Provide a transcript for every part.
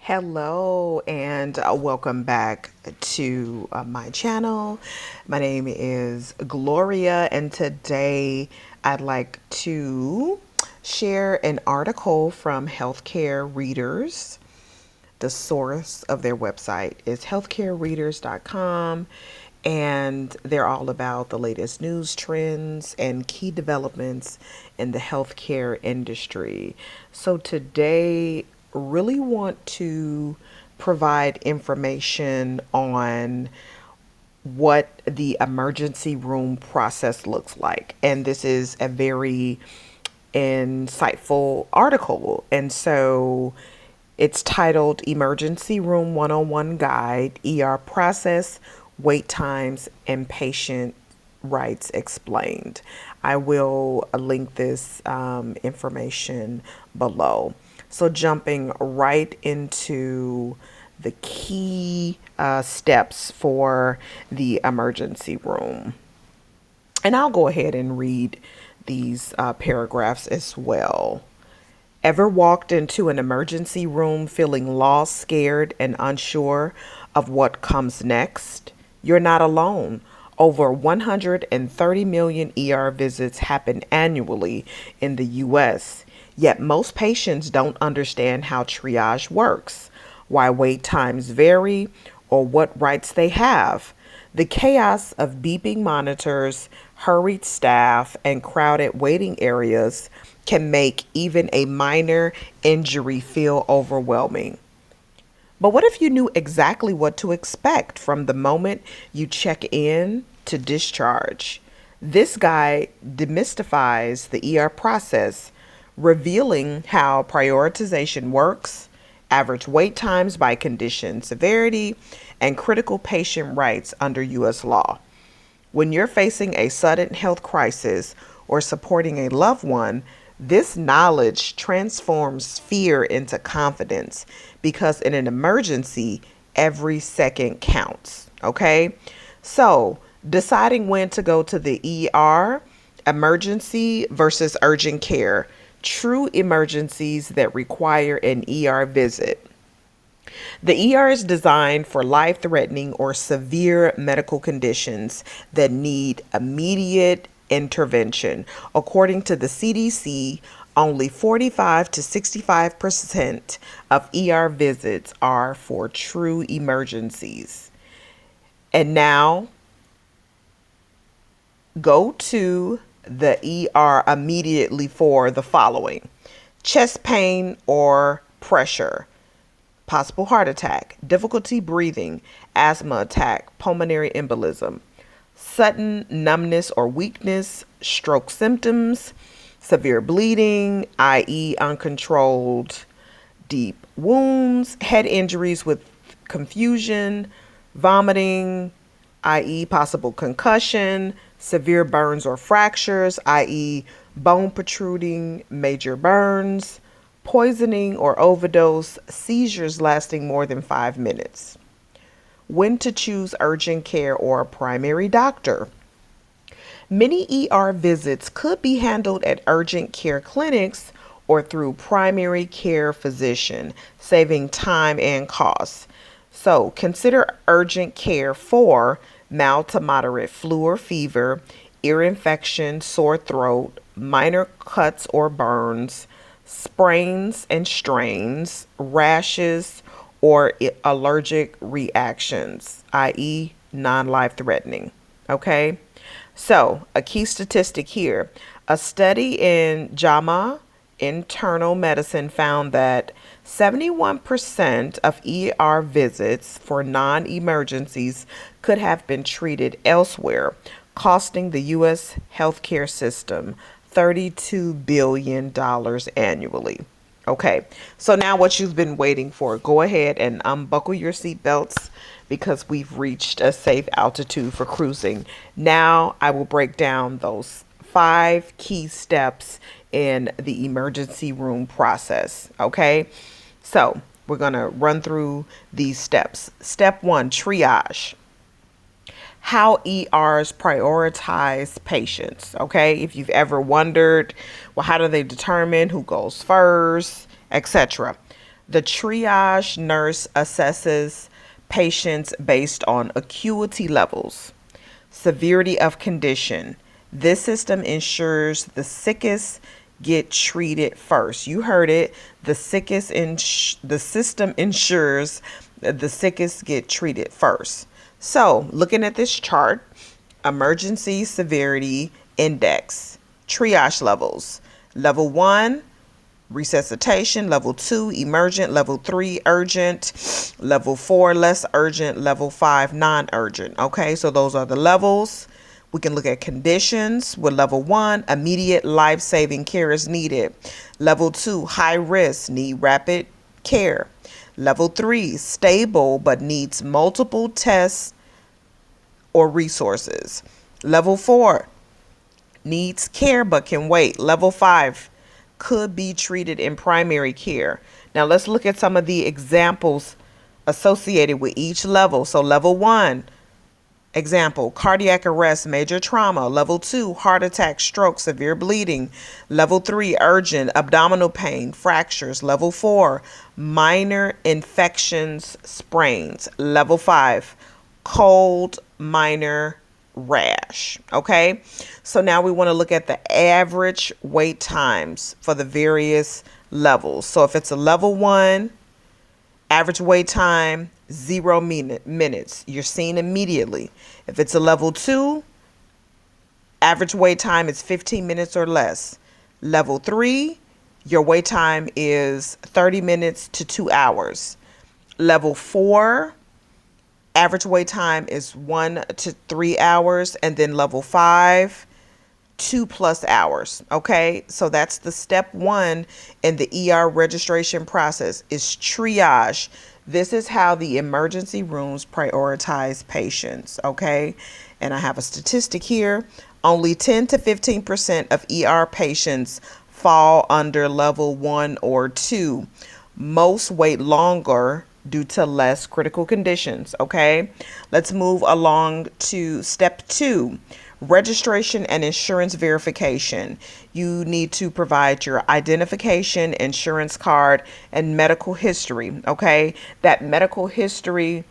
Hello and welcome back to my channel. My name is Gloria, and today I'd like to share an article from Healthcare Readers. The source of their website is healthcarereaders.com, and they're all about the latest news trends and key developments in the healthcare industry. So today, really want to provide information on what the emergency room process looks like. And this is a very insightful article. And so it's titled Emergency Room 101 Guide, ER Process, Wait Times, and Patient Rights Explained. I will link this information below. So, jumping right into the key steps for the emergency room. And I'll go ahead and read these paragraphs as well. Ever walked into an emergency room feeling lost, scared, and unsure of what comes next? You're not alone. Over 130 million ER visits happen annually in the US, yet most patients don't understand how triage works, why wait times vary, or what rights they have. The chaos of beeping monitors, hurried staff, and crowded waiting areas can make even a minor injury feel overwhelming. But what if you knew exactly what to expect from the moment you check in to discharge? This guide demystifies the ER process, revealing how prioritization works, average wait times by condition severity, and critical patient rights under U.S. law. When you're facing a sudden health crisis or supporting a loved one, this knowledge transforms fear into confidence because in an emergency, every second counts. Okay? So, deciding when to go to the ER, emergency versus urgent care, true emergencies that require an ER visit. The ER is designed for life threatening or severe medical conditions that need immediate intervention. According to the CDC, only 45 to 65% of ER visits are for true emergencies. And now go to the ER immediately for the following: chest pain or pressure, possible heart attack, difficulty breathing, asthma attack, pulmonary embolism, sudden numbness or weakness, stroke symptoms, severe bleeding, i.e., uncontrolled deep wounds, head injuries with confusion, vomiting, i.e., possible concussion, severe burns or fractures, i.e., bone protruding, major burns, poisoning or overdose, seizures lasting more than 5 minutes. When to choose urgent care or a primary doctor. Many ER visits could be handled at urgent care clinics or through primary care physician, saving time and costs. So consider urgent care for mild to moderate flu or fever, ear infection, sore throat, minor cuts or burns, sprains and strains, rashes, or allergic reactions, i.e., non life threatening. Okay? So, a key statistic here: a study in JAMA Internal Medicine found that 71% of ER visits for non emergencies could have been treated elsewhere, costing the U.S. healthcare system $32 billion annually. Okay, so now what you've been waiting for, go ahead and unbuckle your seatbelts because we've reached a safe altitude for cruising. Now I will break down those 5 key steps in the emergency room process. Okay, so we're going to run through these steps. Step 1, triage: how ERs prioritize patients. Okay, if you've ever wondered, well, how do they determine who goes first, etc.? The triage nurse assesses patients based on acuity levels, severity of condition. This system ensures the sickest get treated first. You heard it. The system ensures the sickest get treated first. So, looking at this chart, emergency severity index, triage levels. Level 1, resuscitation. Level 2, emergent. Level 3, urgent. Level 4, less urgent. Level 5, non-urgent. Okay, so those are the levels. We can look at conditions. With level 1, immediate life-saving care is needed. Level 2, high risk, need rapid care. Level 3, stable but needs multiple tests or resources. Level 4, needs care but can wait. Level 5, could be treated in primary care. Now let's look at some of the examples associated with each level. So level 1, example, cardiac arrest, major trauma. Level 2, heart attack, stroke, severe bleeding. Level 3, urgent, abdominal pain, fractures. Level 4, minor infections, sprains. Level 5, cold, minor rash. Okay, so now we want to look at the average wait times for the various levels. So if it's a level 1, average wait time 0 minutes, you're seen immediately. If it's a level 2, average wait time is 15 minutes or less. Level 3, your wait time is 30 minutes to 2 hours. Level 4, average wait time is 1 to 3 hours. And then level 5, 2+ hours. Okay, so that's the step 1 in the ER registration process is triage. This is how the emergency rooms prioritize patients. Okay, and I have a statistic here. Only 10 to 15% of ER patients fall under level 1 or 2. Most wait longer due to less critical conditions. Okay, let's move along to step 2. Registration and insurance verification. You need to provide your identification, insurance card, and medical history. Okay, that medical history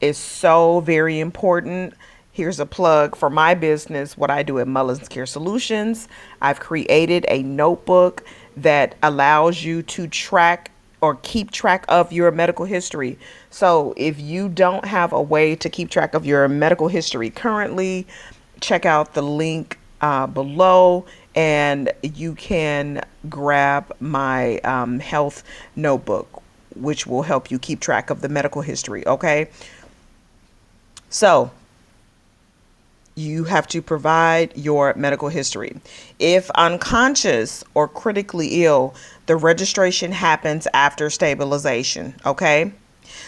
is so very important. Here's a plug for my business, what I do at Mullins Care Solutions. I've created a notebook that allows you to track or keep track of your medical history. So if you don't have a way to keep track of your medical history currently, check out the link below and you can grab my health notebook, which will help you keep track of the medical history. Okay, so you have to provide your medical history. If unconscious or critically ill, the registration happens after stabilization. Okay,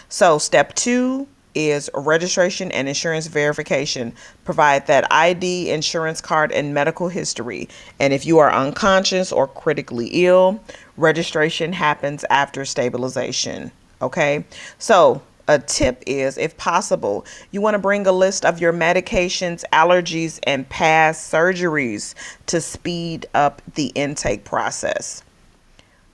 so step 2 is registration and insurance verification. Provide that ID, insurance card, and medical history. And if you are unconscious or critically ill, registration happens after stabilization. Okay, so a tip is, if possible, you want to bring a list of your medications, allergies, and past surgeries to speed up the intake process.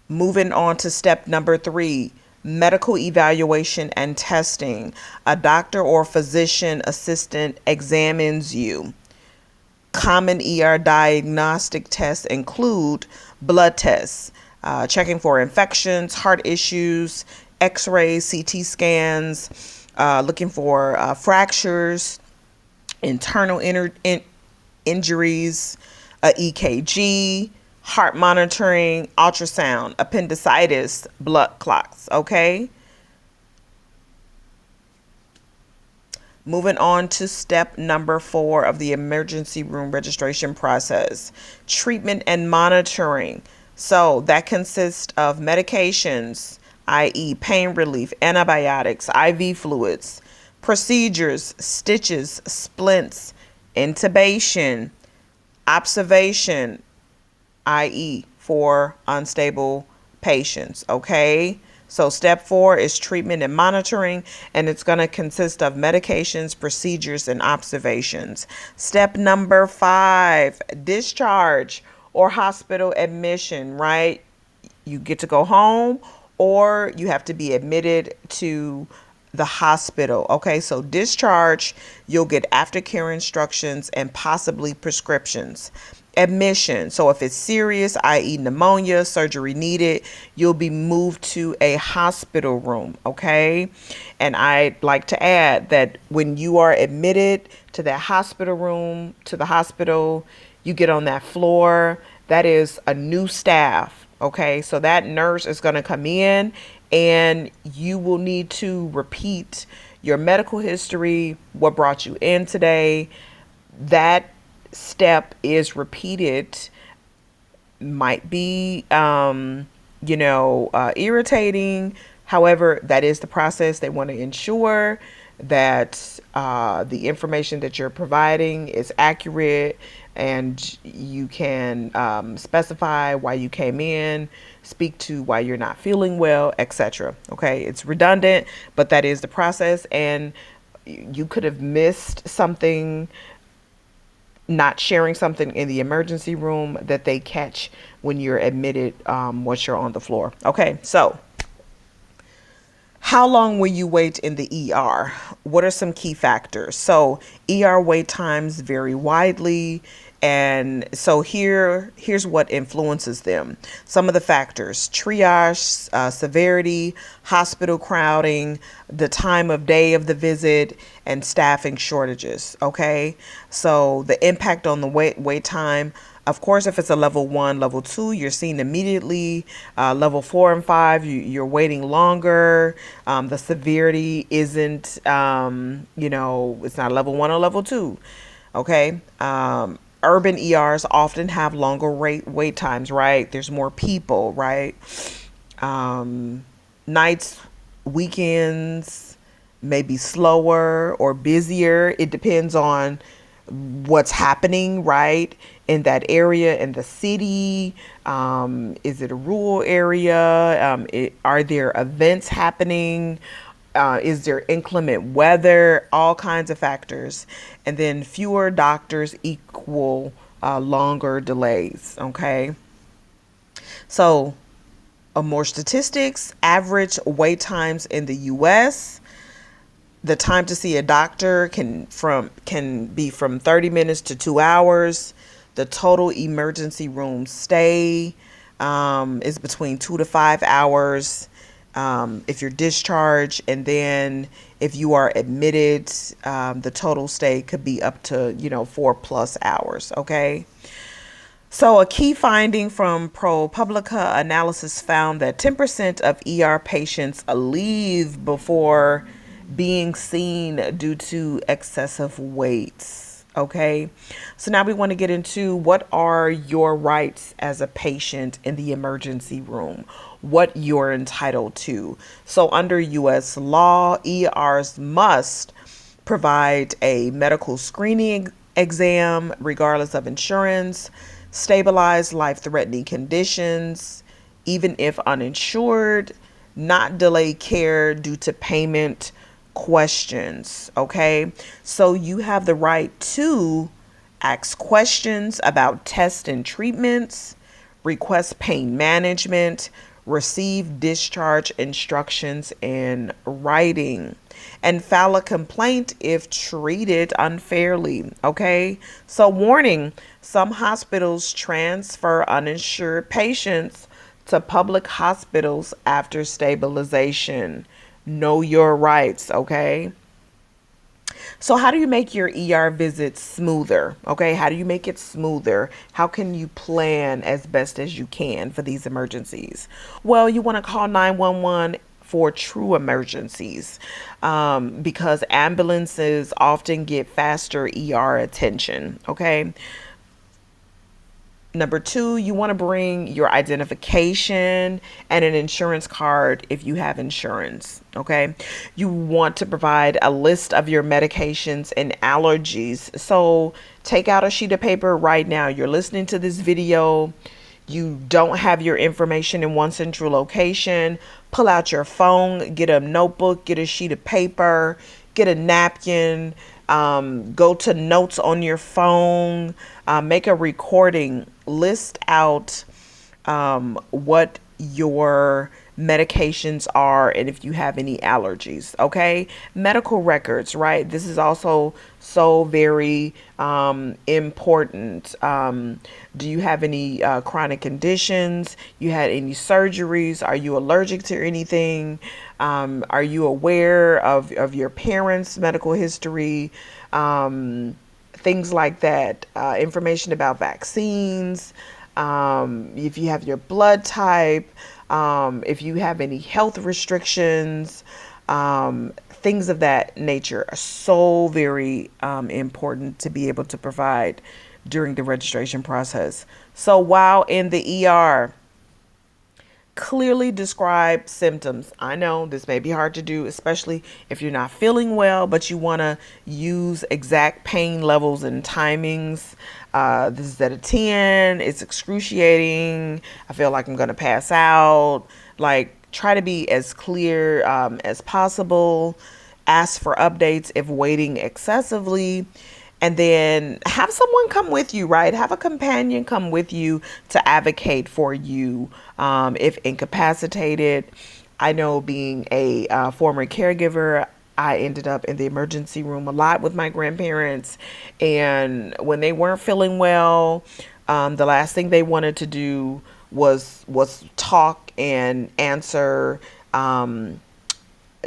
Moving on to step number 3, medical evaluation and testing. A doctor or physician assistant examines you. Common ER diagnostic tests include blood tests, checking for infections, heart issues, x-rays, CT scans, looking for fractures, internal injuries, EKG, heart monitoring, ultrasound, appendicitis, blood clots. Okay, moving on to step number 4 of the emergency room registration process, treatment and monitoring. So that consists of medications, i.e. pain relief, antibiotics, IV fluids, procedures, stitches, splints, intubation, observation, i.e. for unstable patients. Okay, so step 4 is treatment and monitoring, and it's going to consist of medications, procedures, and observations. Step number 5, discharge or hospital admission, right? You get to go home or you have to be admitted to the hospital. Okay, so discharge, you'll get aftercare instructions and possibly prescriptions. Admission, so if it's serious, i.e., pneumonia, surgery needed, you'll be moved to a hospital room. Okay, and I'd like to add that when you are admitted to that hospital room, to the hospital, you get on that floor, that is a new staff. Okay, so that nurse is going to come in and you will need to repeat your medical history, what brought you in today. That step is repeated, might be irritating. However, that is the process. They want to ensure that the information that you're providing is accurate, and you can specify why you came in, speak to why you're not feeling well, etc. Okay, it's redundant, but that is the process, and you could have missed something, not sharing something in the emergency room that they catch when you're admitted once you're on the floor. Okay, so how long will you wait in the ER? What are some key factors? So ER wait times vary widely. And so here's what influences them. Some of the factors: triage, severity, hospital crowding, the time of day of the visit, and staffing shortages. Okay, so the impact on the wait time. Of course, if it's a level 1, level 2, you're seen immediately. Level 4 and 5, you're waiting longer. The severity isn't, it's not level 1 or level 2. Okay. Urban ERs often have longer wait times, right? There's more people, right? Nights, weekends may be slower or busier. It depends on what's happening, right, in that area, in the city. Is it a rural area? Are there events happening? Is there inclement weather? All kinds of factors. And then fewer doctors equal longer delays. Okay. So, more statistics: average wait times in the US. The time to see a doctor can be from 30 minutes to 2 hours. The total emergency room stay is between 2 to 5 hours if you're discharged, and then if you are admitted, the total stay could be up to 4+ hours. Okay. So a key finding from ProPublica analysis found that 10% of ER patients leave before being seen due to excessive waits. Okay, so now we want to get into what are your rights as a patient in the emergency room, what you're entitled to. So under US law, ERs must provide a medical screening exam regardless of insurance, stabilize life-threatening conditions, even if uninsured, not delay care due to payment questions. Okay, so you have the right to ask questions about tests and treatments, request pain management, receive discharge instructions in writing, and file a complaint if treated unfairly. Okay, so warning: some hospitals transfer uninsured patients to public hospitals after stabilization. Know your rights. Okay, so how do you make your ER visits smoother? Okay, how do you make it smoother? How can you plan as best as you can for these emergencies? Well, you want to call 911 for true emergencies, because ambulances often get faster ER attention. Okay. Number 2, you want to bring your identification and an insurance card if you have insurance. Okay. You want to provide a list of your medications and allergies. So take out a sheet of paper right now. You're listening to this video. You don't have your information in one central location. Pull out your phone, get a notebook, get a sheet of paper, get a napkin, go to notes on your phone, make a recording, list out what your medications are and if you have any allergies. Okay, medical records, right? This is also so very important. Do you have any chronic conditions? You had any surgeries? Are you allergic to anything? Are you aware of your parents' medical history? Things like that. Information about vaccines. If you have your blood type, if you have any health restrictions, things of that nature are so very important to be able to provide during the registration process. So while in the ER, clearly describe symptoms. I know this may be hard to do, especially if you're not feeling well, but you want to use exact pain levels and timings. This is at a 10. It's excruciating. I feel like I'm going to pass out. Like, try to be as clear as possible. Ask for updates if waiting excessively, and then have someone come with you, right? Have a companion come with you to advocate for you if incapacitated. I know, being a former caregiver, I ended up in the emergency room a lot with my grandparents, and when they weren't feeling well, the last thing they wanted to do was talk and answer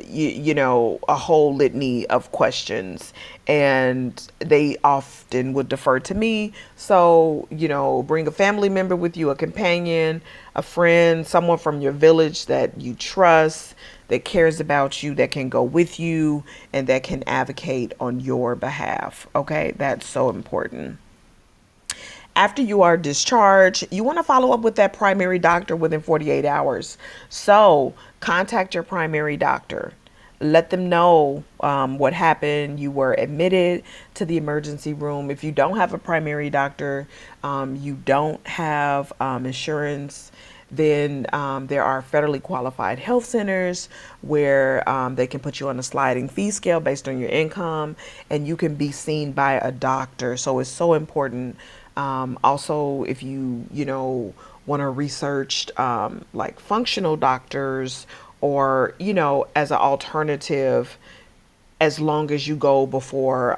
you know, a whole litany of questions, and they often would defer to me. So, you know, bring a family member with you, a companion, a friend, someone from your village that you trust, that cares about you, that can go with you, and that can advocate on your behalf. Okay, that's so important. After you are discharged, you want to follow up with that primary doctor within 48 hours. So contact your primary doctor. Let them know what happened. You were admitted to the emergency room. If you don't have a primary doctor, you don't have insurance, then there are federally qualified health centers where they can put you on a sliding fee scale based on your income, and you can be seen by a doctor. So it's so important. Also, if you know, want to research like functional doctors, or, you know, as an alternative, as long as you go before,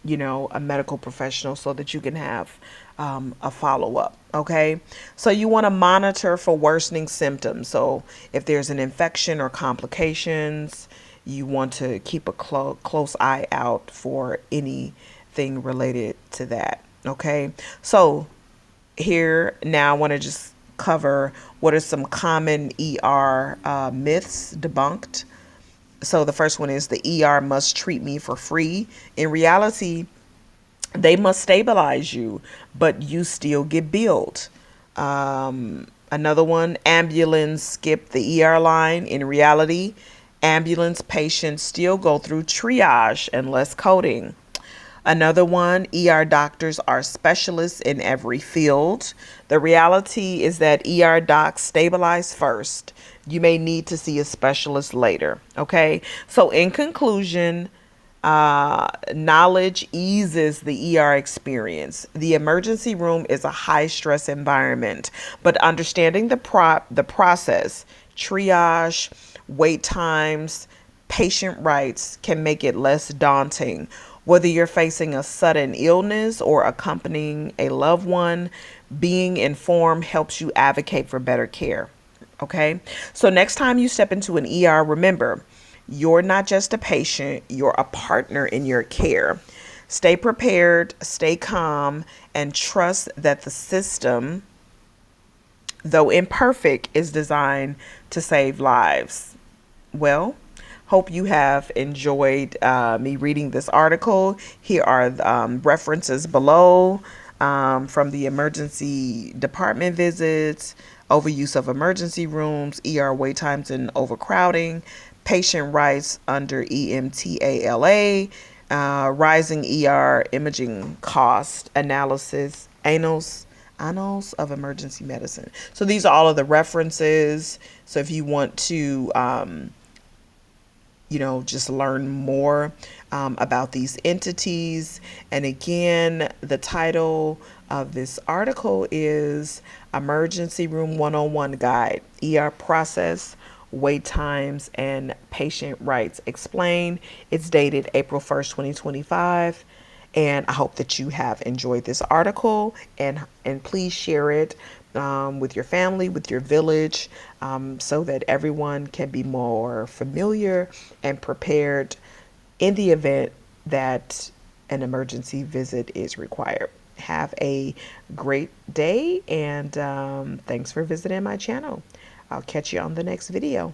you know, a medical professional, so that you can have a follow up. Okay. So you want to monitor for worsening symptoms. So if there's an infection or complications, you want to keep a close eye out for anything related to that. Okay. So here now I want to just cover what are some common ER myths debunked. So the first one is the ER must treat me for free. In reality, they must stabilize you, but you still get billed. Another one, ambulance skip the ER line. In reality, ambulance patients still go through triage and less coding. Another one, ER doctors are specialists in every field. The reality is that ER docs stabilize first. You may need to see a specialist later. Okay. So, in conclusion, knowledge eases the ER experience. The emergency room is a high stress environment, but understanding the process, triage, wait times, patient rights can make it less daunting. Whether you're facing a sudden illness or accompanying a loved one, being informed helps you advocate for better care. Okay. So next time you step into an ER, remember, you're not just a patient, you're a partner in your care. Stay prepared, stay calm, and trust that the system, though imperfect, is designed to save lives. Well, hope you have enjoyed me reading this article. Here are references below from the emergency department visits, overuse of emergency rooms, ER wait times and overcrowding, patient rights under EMTALA, rising ER imaging cost analysis, annals of emergency medicine. So these are all of the references. So if you want to just learn more about these entities. And again, the title of this article is Emergency Room 101 Guide, ER Process, Wait Times, and Patient Rights Explained. It's dated April 1st, 2025. And I hope that you have enjoyed this article, and please share it with your family, with your village, so that everyone can be more familiar and prepared in the event that an emergency visit is required. Have a great day, and thanks for visiting my channel. I'll catch you on the next video.